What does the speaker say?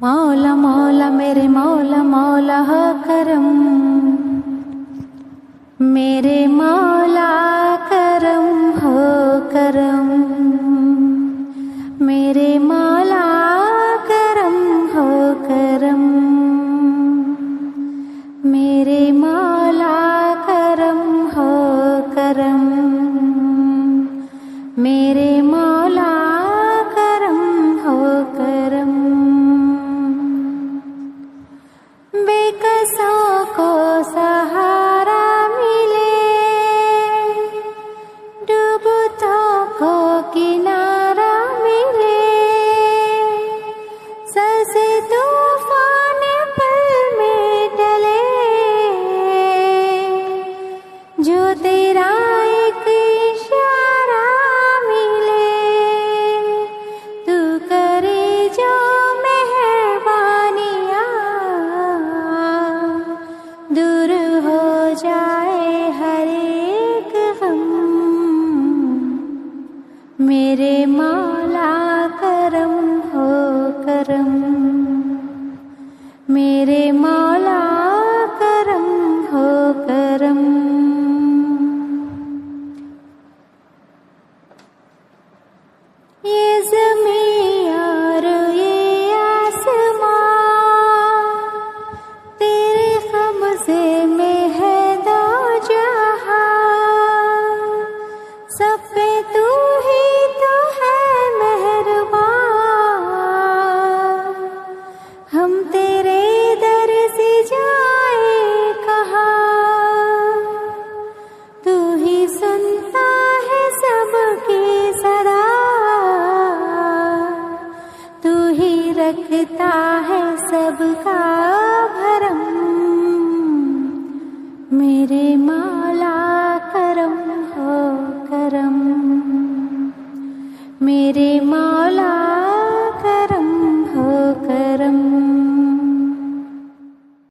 मौला मौला मेरे मौला मौला हो करम, मेरे मौला करम हो करम, मेरे मौला करम हो करम, मेरे मौला करम हो करम, मेरे मौला करम हो करम। बेकसों को सहारा मिले, डूबतों को किनारा मिले, ससे तूफान पल में टले, जो तेरा एक इशारा मिले, तू करे जो मेहरबानियाँ, दूर हो जाए हर एक गम, मेरे मौला करम हो करम, मेरे मौला करम हो करम। ये ज़मीं और ये आसमां तेरे कब्ज़े में है दो जहां, सब पे तू ही तो है मेहरबान, हम तेरे दर से जाए कहाँ, तू ही सुनता है सबकी सदा, तू ही रखता है सबका